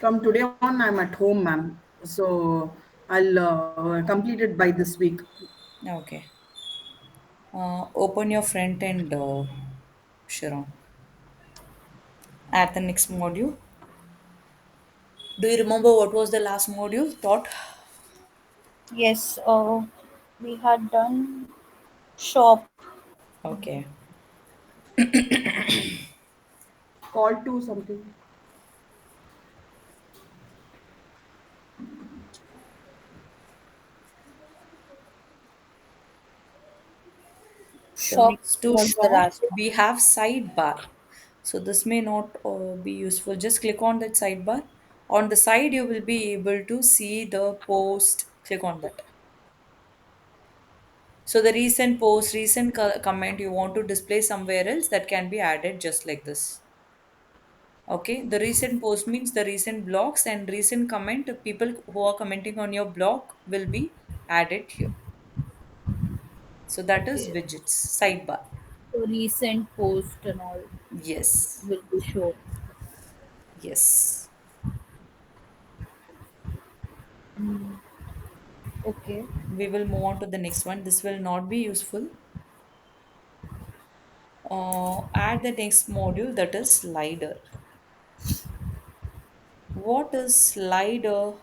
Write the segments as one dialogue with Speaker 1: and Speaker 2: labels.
Speaker 1: From today on, I'm at home, ma'am. So I'll complete it by this week.
Speaker 2: Okay. Open your front end, Sharon. At the next module. Do you remember what was the last module taught?
Speaker 3: Yes, we had done shop.
Speaker 2: Okay.
Speaker 1: Call to something.
Speaker 2: So
Speaker 3: Shop
Speaker 2: next to
Speaker 3: bazaar.
Speaker 2: Swaraj, we have sidebar. So this may not be useful. Just click on that sidebar. On the side, you will be able to see the post. Click on that. So the recent post, recent comment you want to display somewhere else that can be added just like this. Okay, the recent post means the recent blogs and recent comment people who are commenting on your blog will be added here. So that is
Speaker 3: Okay.
Speaker 2: widgets, sidebar.
Speaker 3: So recent post and all
Speaker 2: Yes,
Speaker 3: will be shown.
Speaker 2: yes.
Speaker 3: Okay.
Speaker 2: We will move on to the next one. This will not be useful. Add the next module that is slider. What is slider?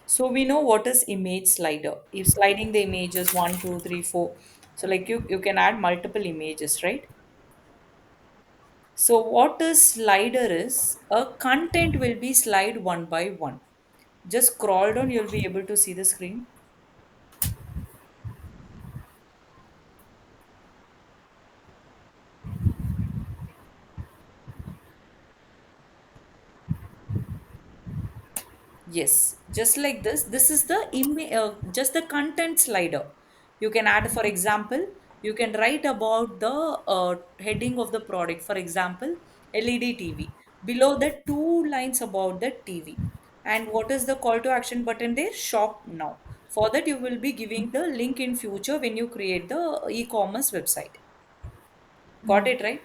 Speaker 2: So we know what is image slider. If sliding the images one, two, three, four. So like you can add multiple images, right? So what a slider is, a content will be slide one by one. Just scroll down, you'll be able to see the screen. Yes, just like this. This is the just the content slider. You can add, for example, you can write about the heading of the product. For example, LED TV. Below that, two lines about the TV. And what is the call to action button there? Shop now. For that, you will be giving the link in future when you create the e-commerce website. Got it right?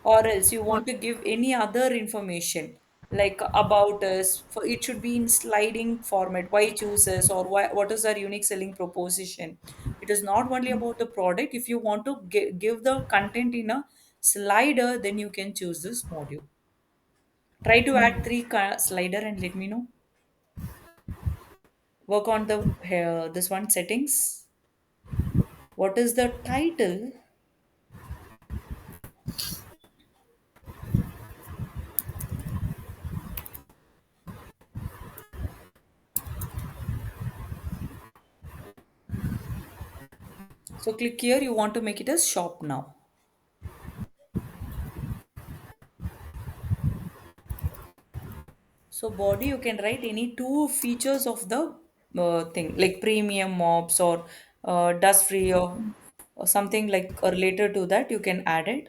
Speaker 2: Or else you
Speaker 3: Got
Speaker 2: want to give any other information like about us, for it should be in sliding format, why choose us, or what is our unique selling proposition. It is not only about the product. If you want to give the content in a slider, then you can choose this module. Try to add three slider and let me know. Work on the this one settings. What is the title? So click here, you want to make it as shop now. So body, you can write any two features of the thing like premium mobs or dust free or something like related to that. You can add it.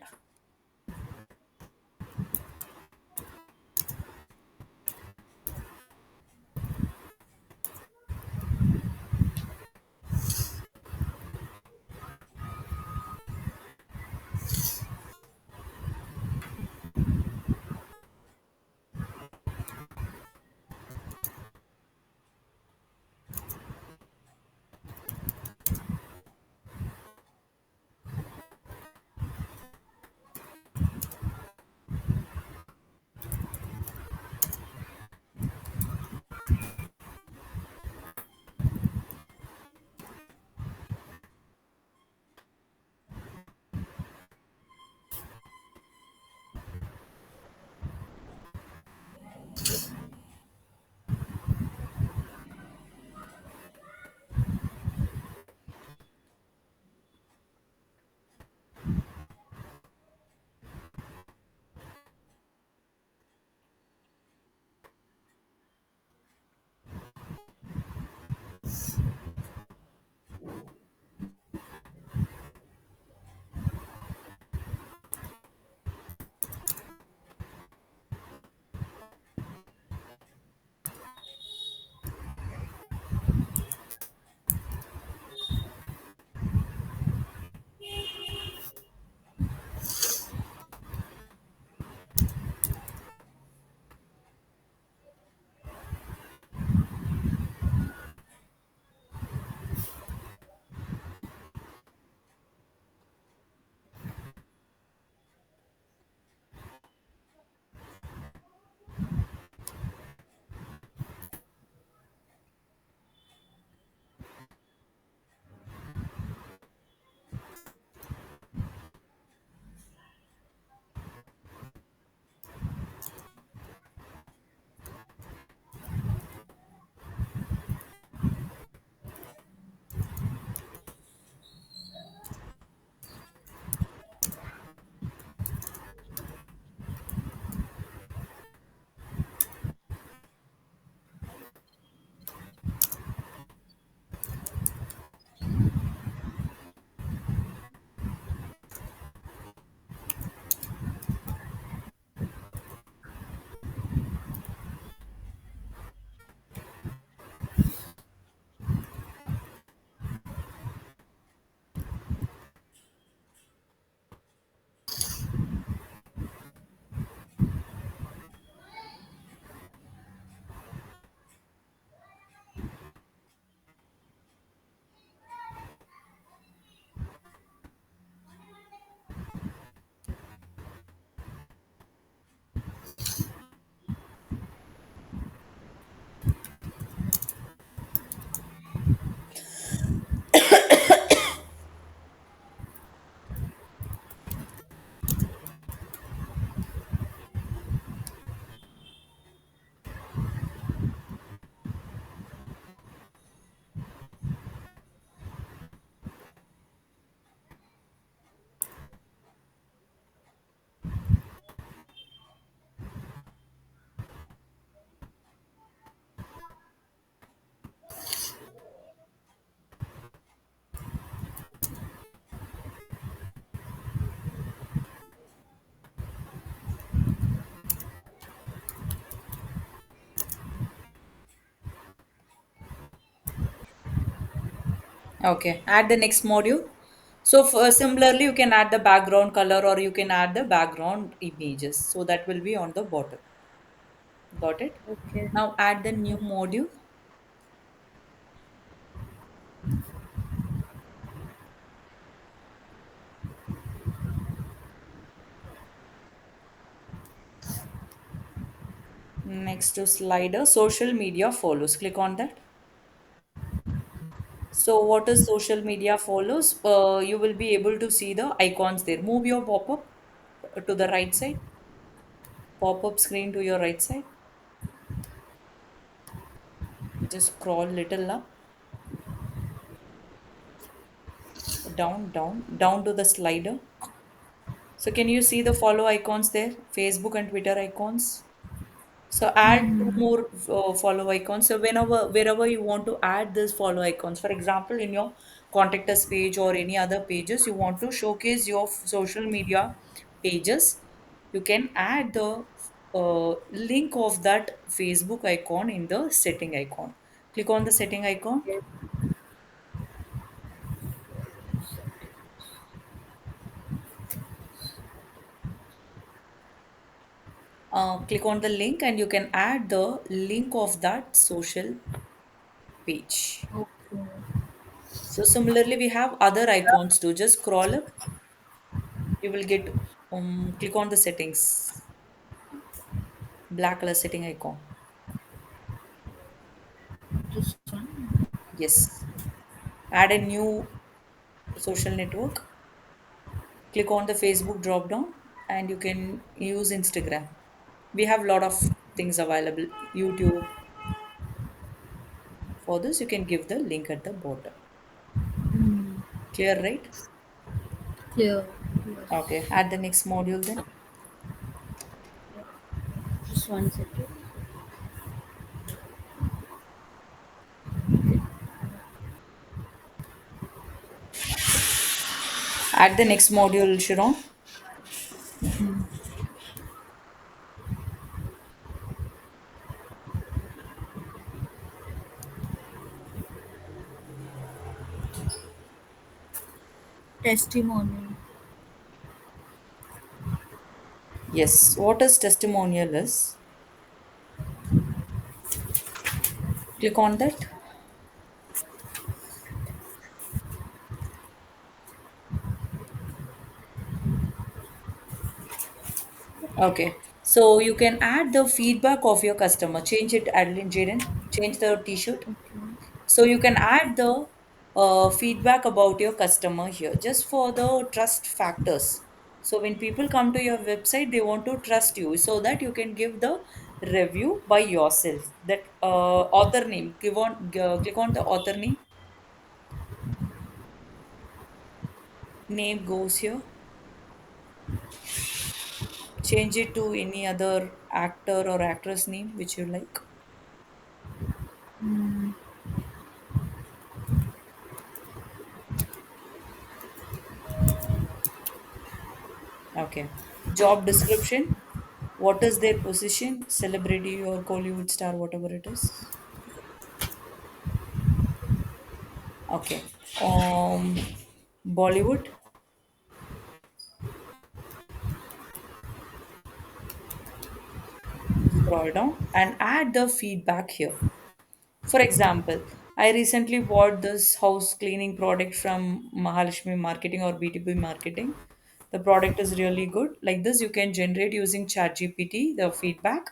Speaker 2: Okay, add the next module. So similarly, you can add the background color or you can add the background images. So that will be on the bottom. Got it?
Speaker 3: Okay.
Speaker 2: Now add the new module. Next to slider, social media follows. Click on that. So what is social media follows? You will be able to see the icons there. Move your pop-up to the right side. Pop-up screen to your right side. Just scroll little up, down to the slider. So can you see the follow icons there? Facebook and Twitter icons. So add two
Speaker 3: Mm-hmm.
Speaker 2: more follow icons. So wherever you want to add this follow icons, for example, in your contact us page or any other pages, you want to showcase your social media pages, you can add the link of that Facebook icon in the setting icon. Click on the setting icon.
Speaker 3: Okay.
Speaker 2: Click on the link and you can add the link of that social page.
Speaker 3: Okay.
Speaker 2: So similarly, we have other icons too. Just scroll up. You will get click on the settings, black color setting icon.
Speaker 3: This one.
Speaker 2: Yes. Add a new social network. Click on the Facebook drop down and you can use Instagram. We have a lot of things available. YouTube. For this, you can give the link at the bottom.
Speaker 3: Mm.
Speaker 2: Clear, right?
Speaker 3: Clear. Yes.
Speaker 2: Okay. Add the next module then.
Speaker 3: Just one second.
Speaker 2: Add the next module, Sharon.
Speaker 3: Testimonial.
Speaker 2: Yes. What is testimonial is? Click on that. Okay. So you can add the feedback of your customer. Change it, Adeline Jaden. Change the t-shirt.
Speaker 3: Okay.
Speaker 2: So you can add the feedback about your customer here, just for the trust factors. So when people come to your website, they want to trust you, so that you can give the review by yourself. That author name. Click on the author name. Name goes here. Change it to any other actor or actress name which you like.
Speaker 3: Mm.
Speaker 2: Okay. Job description. What is their position? Celebrity or Hollywood star, whatever it is. Okay. Bollywood. Scroll down and add the feedback here. For example, I recently bought this house cleaning product from Mahalakshmi Marketing or BTB Marketing. The product is really good. Like this, you can generate using ChatGPT the feedback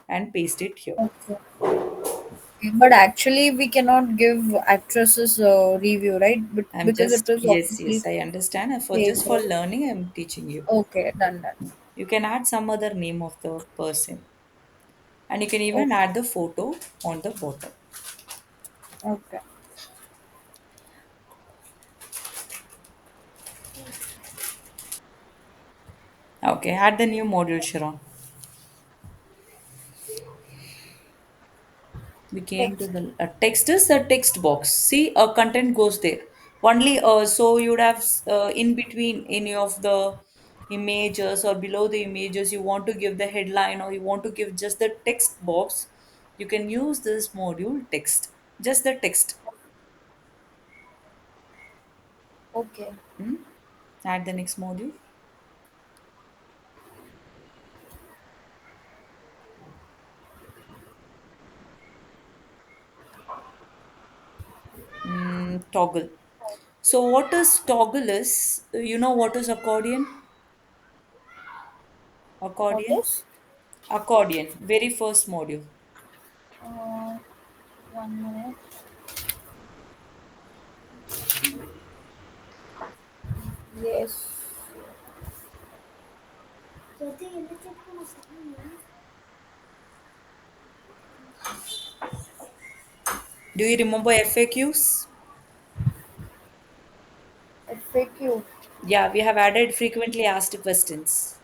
Speaker 2: and paste it here.
Speaker 3: Okay. But actually, we cannot give actresses a review, right? But
Speaker 2: I'm
Speaker 3: because it
Speaker 2: just,
Speaker 3: is
Speaker 2: yes,
Speaker 3: obviously
Speaker 2: yes, I understand. And for
Speaker 3: fake.
Speaker 2: just for learning, I'm teaching you.
Speaker 3: Okay, done that.
Speaker 2: You can add some other name of the person, and you can even
Speaker 3: Okay.
Speaker 2: add the photo on the bottom.
Speaker 3: Okay.
Speaker 2: Okay, add the new module, Sharon. We came to
Speaker 3: Text.
Speaker 2: the text is the text box. See, content goes there. Only so you would have in between any of the images or below the images, you want to give the headline or you want to give just the text box. You can use this module text, just the text.
Speaker 3: Okay.
Speaker 2: Hmm? Add the next module. Toggle. So what is toggle is, you know what is accordion?
Speaker 3: What
Speaker 2: Accordion?
Speaker 3: is?
Speaker 2: Accordion, very first module.
Speaker 3: Uh, 1 minute. Yes.
Speaker 2: Do you remember FAQs?
Speaker 3: FAQ.
Speaker 2: Yeah, we have added frequently asked questions.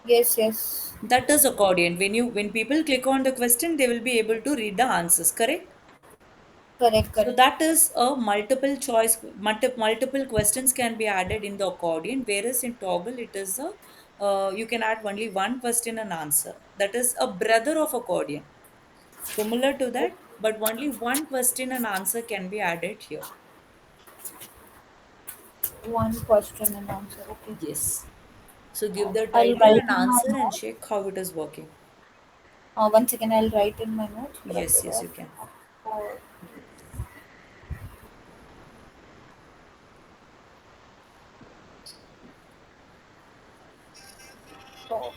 Speaker 3: Yes, yes.
Speaker 2: That is accordion. When people click on the question, they will be able to read the answers, correct?
Speaker 3: Correct,
Speaker 2: So
Speaker 3: correct.
Speaker 2: that is a multiple choice, multiple questions can be added in the accordion, whereas in toggle it is a you can add only one question and answer. That is a brother of accordion. Similar to that, but only one question and answer can be added here.
Speaker 3: One question and answer. Okay.
Speaker 2: Yes. So give the
Speaker 3: I'll
Speaker 2: title
Speaker 3: write
Speaker 2: and
Speaker 3: in my
Speaker 2: answer and
Speaker 3: note.
Speaker 2: check how it is working.
Speaker 3: One second, I'll write in my notes.
Speaker 2: Yes,
Speaker 3: Brother
Speaker 2: yes,
Speaker 3: of
Speaker 2: you can.
Speaker 3: or top.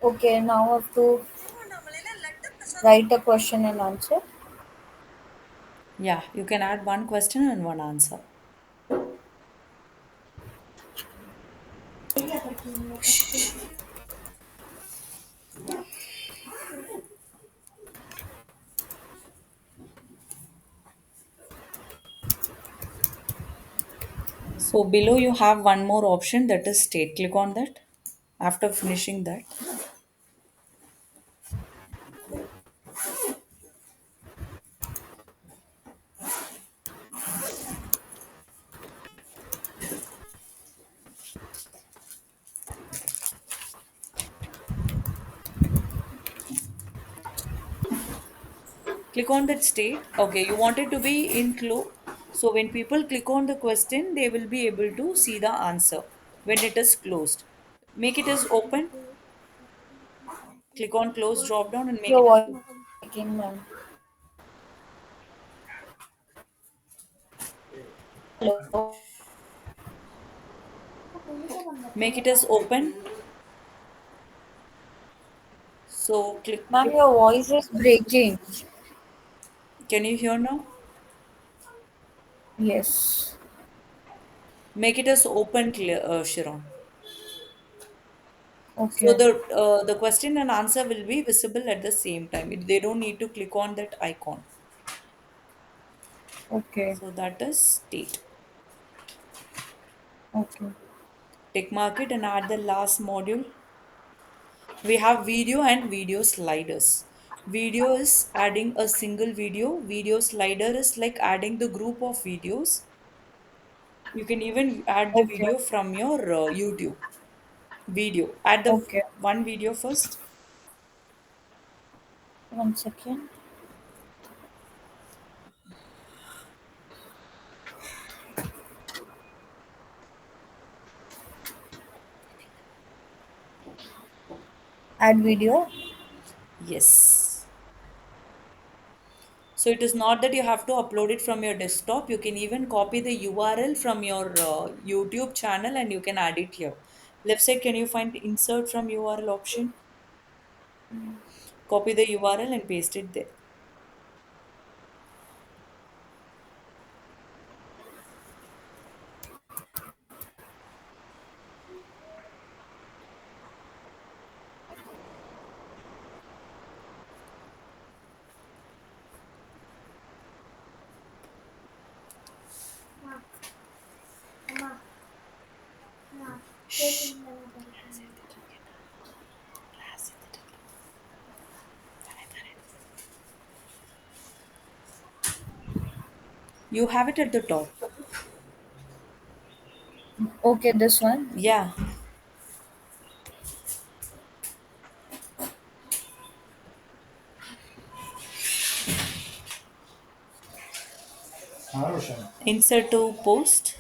Speaker 3: Okay, now I have to write a question and answer.
Speaker 2: Yeah, you can add one question and one answer. So below you have one more option that is state. Click on that. After finishing that, click on that state. Okay, you want it to be in close. So when people click on the question, they will be able to see the answer when it is closed. Make it as open. Click on close drop down and make
Speaker 3: Your
Speaker 2: it as
Speaker 3: voice
Speaker 2: open.
Speaker 3: is breaking, ma'am. Hello.
Speaker 2: Make it as open. So click.
Speaker 3: Ma'am, your voice is breaking.
Speaker 2: Can you hear now?
Speaker 3: Yes.
Speaker 2: Make it as open, Shiron. So
Speaker 3: Okay.
Speaker 2: the question and answer will be visible at the same time. They don't need to click on that icon.
Speaker 3: Okay.
Speaker 2: So that is state.
Speaker 3: Okay.
Speaker 2: Tick mark it and add the last module. We have video and video sliders. Video is adding a single video. Video slider is like adding the group of videos. You can even add the
Speaker 3: Okay.
Speaker 2: video from your YouTube video. Add the
Speaker 3: Okay.
Speaker 2: one video first.
Speaker 3: 1 second. Add video.
Speaker 2: Yes. So it is not that you have to upload it from your desktop. You can even copy the URL from your YouTube channel and you can add it here. Left side, can you find insert from URL option? Copy the URL and paste it there. You have it at the top.
Speaker 3: Okay, this one.
Speaker 2: Yeah. Insert to post.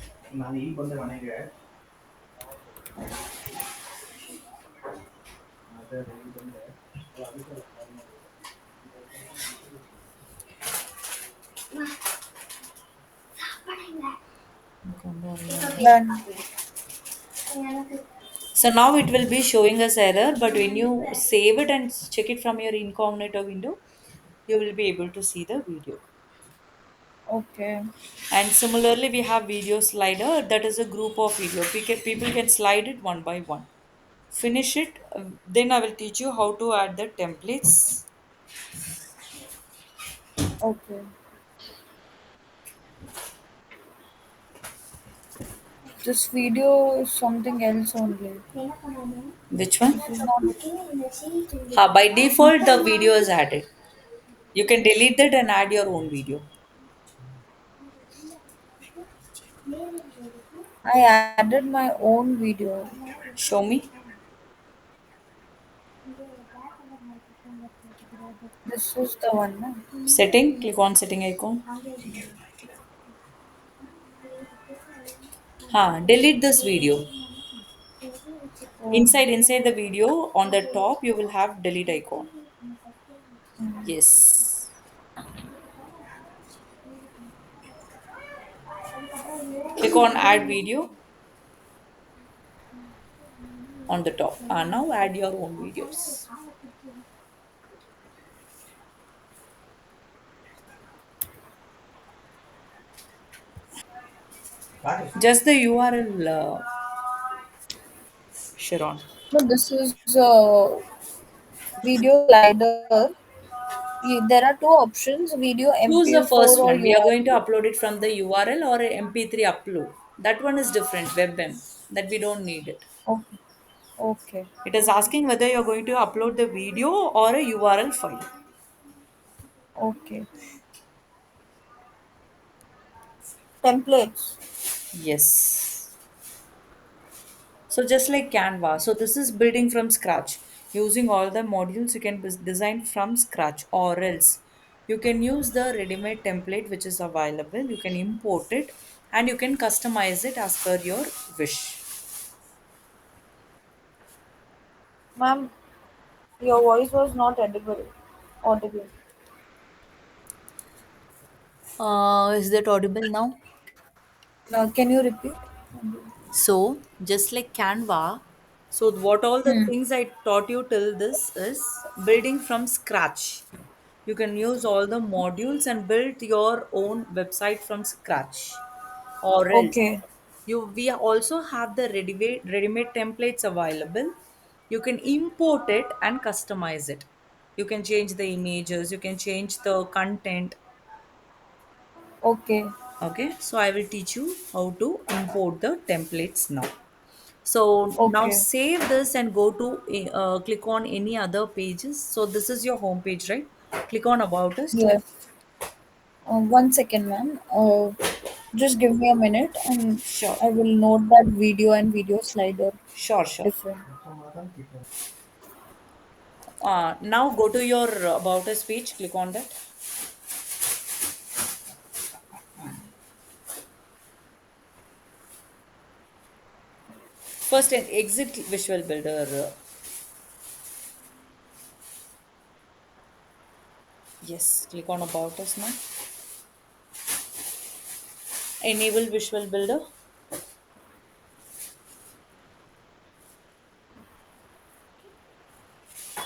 Speaker 3: Done.
Speaker 2: So now it will be showing us error, but when you save it and check it from your incognito window, you will be able to see the video.
Speaker 3: Okay.
Speaker 2: And similarly, we have video slider. That is a group of video. People can slide it one by one. Finish it. Then I will teach you how to add the templates.
Speaker 3: Okay. This video is something else only.
Speaker 2: Which one?
Speaker 3: This is not.
Speaker 2: By default, the video is added. You can delete that and add your own video.
Speaker 3: I added my own video.
Speaker 2: Show me.
Speaker 3: This is the one, no?
Speaker 2: Setting. Click on setting icon. Delete this video.
Speaker 3: Oh,
Speaker 2: Inside the video on the top you will have delete icon. Yes. Click on add video on the top. Now add your own videos. Just the URL, Sharon.
Speaker 3: no, this is video slider. There are two options: video
Speaker 2: Choose the
Speaker 3: MP4
Speaker 2: first
Speaker 3: or
Speaker 2: one. We are going to
Speaker 3: URL.
Speaker 2: upload it from the URL or a MP3 upload. That one is different, WebM. That we don't need it.
Speaker 3: Okay. Okay.
Speaker 2: It is asking whether you're going to upload the video or a URL file.
Speaker 3: Okay. Templates.
Speaker 2: Yes. So just like Canva, so this is building from scratch. Using all the modules you can design from scratch, or else you can use the ready-made template which is available. You can import it and you can customize it as per your wish.
Speaker 3: Ma'am, your voice was not audible.
Speaker 2: Is that audible now?
Speaker 3: Now, can you repeat?
Speaker 2: So, just like Canva, so what all the
Speaker 3: Hmm.
Speaker 2: things I taught you till this is building from scratch. You can use all the modules and build your own website from scratch. Or else,
Speaker 3: Okay.
Speaker 2: we also have the ready-made templates available. You can import it and customize it. You can change the images, you can change the content.
Speaker 3: Okay.
Speaker 2: Okay, so I will teach you how to import the templates now. So now
Speaker 3: Okay.
Speaker 2: save this and go to click on any other pages. So this is your home page, right? Click on about us.
Speaker 3: Yes. 1 second, ma'am. Just give me a minute and
Speaker 2: Sure,
Speaker 3: I will note that video and video slider
Speaker 2: sure.
Speaker 3: different.
Speaker 2: Now go to your about us page. Click on that. First, an exit Visual Builder. Yes, click on About Us now. Enable Visual Builder.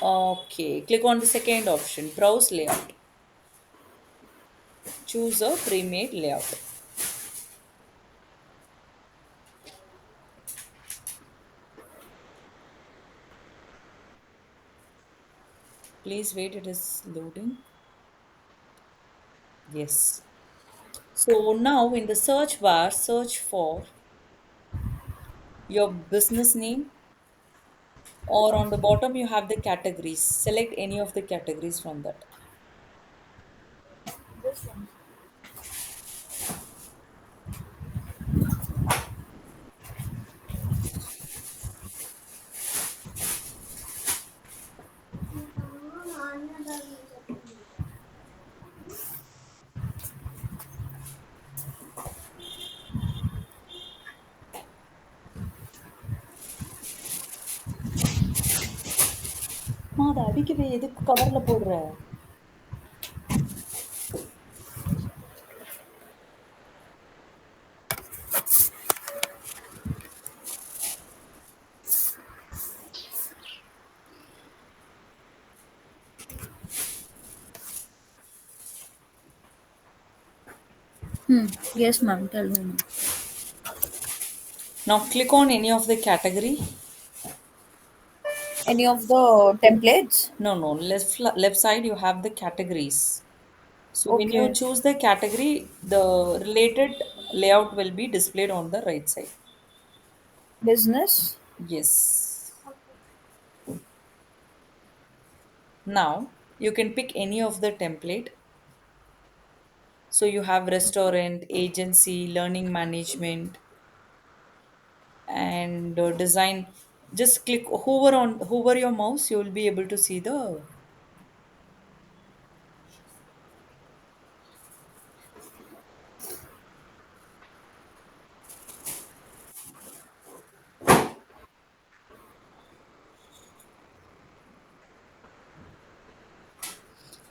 Speaker 2: Okay, click on the second option, Browse Layout. Choose a pre-made layout. Please wait, it is loading. Yes. So now in the search bar, search for your business name, or on the bottom you have the categories. Select any of the categories from that.
Speaker 3: This one.
Speaker 2: மாதா அடிக்கவே எதுக்கு கவர்ல போடுற?
Speaker 3: Yes, ma'am. Tell me, ma'am.
Speaker 2: Now click on any of the category.
Speaker 3: Any of the templates?
Speaker 2: No, no, left side you have the categories. So when you
Speaker 3: Okay.
Speaker 2: choose the category, the related layout will be displayed on the right side.
Speaker 3: Business.
Speaker 2: Yes. Now you can pick any of the template. So you have restaurant, agency, learning management, and design. Just click hover your mouse, you will be able to see the.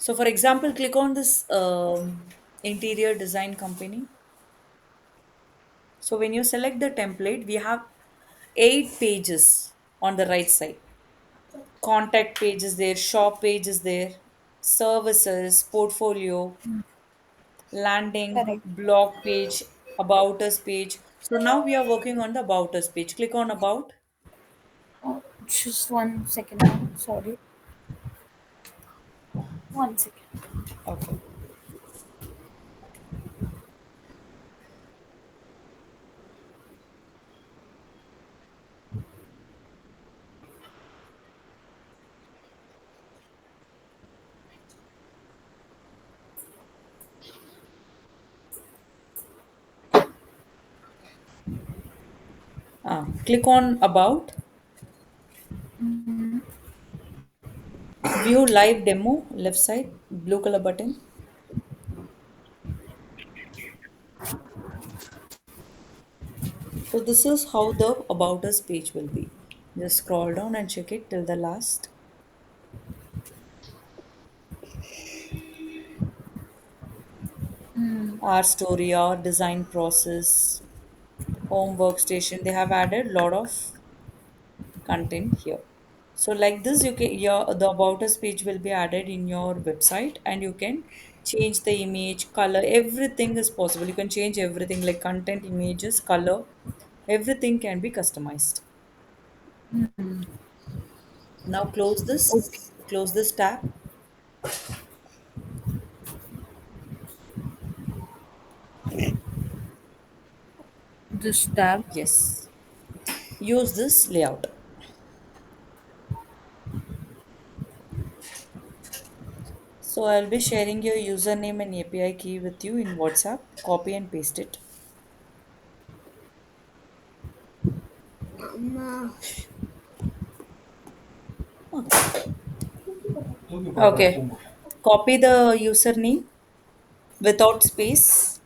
Speaker 2: So for example, click on this interior design company. So when you select the template, we have 8 pages on the right side. Contact page is there, shop page is there, services, portfolio, landing,
Speaker 3: Correct.
Speaker 2: blog page, about us page. So now we are working on the about us page. Click on about.
Speaker 3: Just 1 second, ma'am. Sorry. 1 second.
Speaker 2: Okay. Click on about. View live demo, left side, blue color button. So this is how the about us page will be. Just scroll down and check it till the last. Our story, our design process, home workstation. They have added lot of content here. So like this, you can your the about us page will be added in your website, and you can change the image, color, everything is possible. You can change everything like content, images, color, everything can be customized. Now
Speaker 3: Okay.
Speaker 2: close this tab.
Speaker 3: This tab.
Speaker 2: Yes. Use this layout. So I'll be sharing your username and API key with you in WhatsApp. Copy and paste it. Okay. Copy the username without space.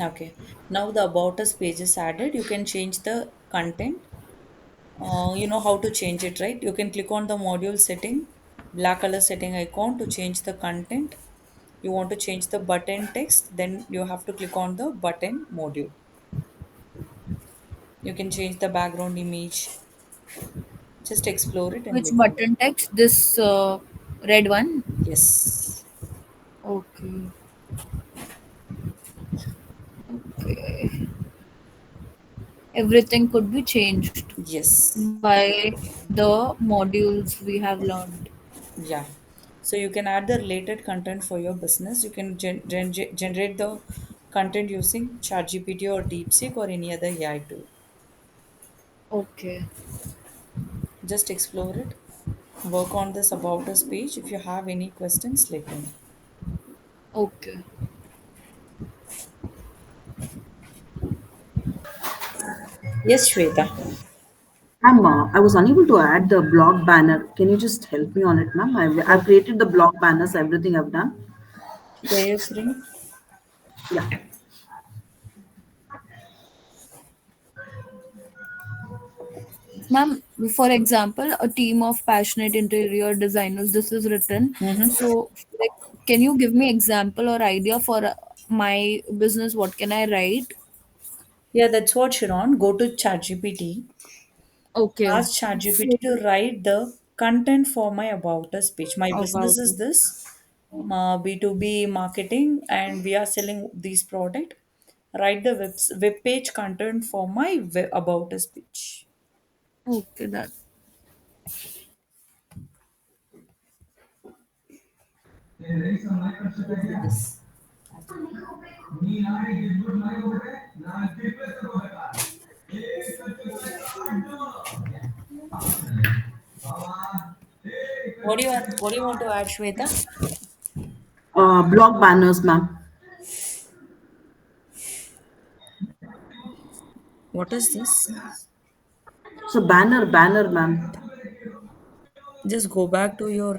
Speaker 2: Okay. Now the about us page is added. You can change the content. You know how to change it, right? You can click on the module setting, black color setting icon to change the content. You want to change the button text, then you have to click on the button module. You can change the background image. Just explore it and
Speaker 3: Which
Speaker 2: let me know.
Speaker 3: button text? This red one?
Speaker 2: Yes.
Speaker 3: Okay. Okay. Everything could be changed
Speaker 2: Yes.
Speaker 3: by the modules we have learned.
Speaker 2: Yeah. So you can add the related content for your business. You can generate the content using ChatGPT or DeepSeek or any other AI tool.
Speaker 3: Okay.
Speaker 2: Just explore it. Work on this about us page. If you have any questions, let me know.
Speaker 3: Okay.
Speaker 2: Yes, Shweta.
Speaker 1: Ma'am, I was unable to add the blog banner. Can you just help me on it, ma'am? I've
Speaker 2: Okay.
Speaker 1: created the blog banners, everything I've done.
Speaker 2: Share your screen.
Speaker 1: Yeah.
Speaker 3: Ma'am, for example, a team of passionate interior designers, this is written.
Speaker 2: Mm-hmm.
Speaker 3: So, like, can you give me example or idea for my business? What can I write?
Speaker 2: Yeah, that's what, Sharon. Go to ChatGPT.
Speaker 3: Okay.
Speaker 2: Ask ChatGPT
Speaker 3: So,
Speaker 2: to write the content for my about us page. My business
Speaker 3: about
Speaker 2: is
Speaker 3: it.
Speaker 2: this B2B marketing, and we are selling these product. Write the web page content for my about us page.
Speaker 3: Okay, that.
Speaker 2: Go for this. What do you want to add, Shweta?
Speaker 1: Blog banners, ma'am.
Speaker 2: What is this?
Speaker 1: So banner, ma'am.
Speaker 2: Just go back to your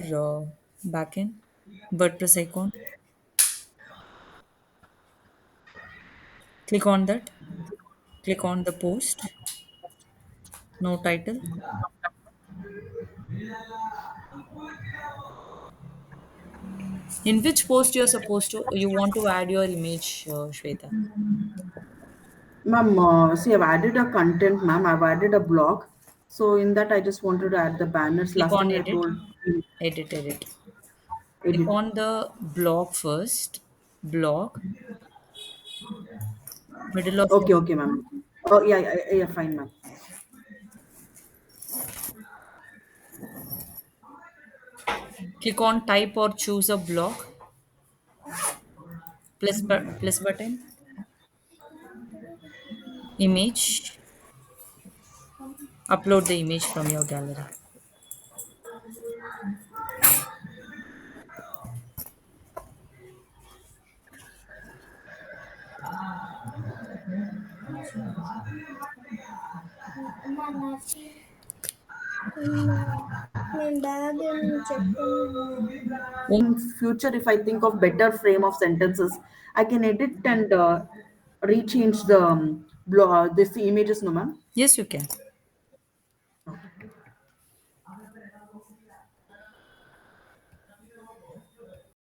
Speaker 2: backend WordPress icon. Click on that. Click on the post. No title. In which post you're supposed to you want to add your image, Shweta?
Speaker 1: Ma'am, see, I've added a content, ma'am. I've added a blog. So in that, I just wanted to add the banners.
Speaker 2: Click
Speaker 1: Last
Speaker 2: on
Speaker 1: time I
Speaker 2: edit.
Speaker 1: told
Speaker 2: Edit. Click
Speaker 1: edit.
Speaker 2: on the blog first. Blog. Middle of
Speaker 1: Okay, okay, ma'am. Oh, yeah, fine, ma'am.
Speaker 2: click on type or choose a blog. Plus button. Image. Upload the image from your gallery.
Speaker 1: In future, if I think of better frame of sentences, I can edit and rechange the blog, this images, no, ma'am.
Speaker 2: Yes, you can.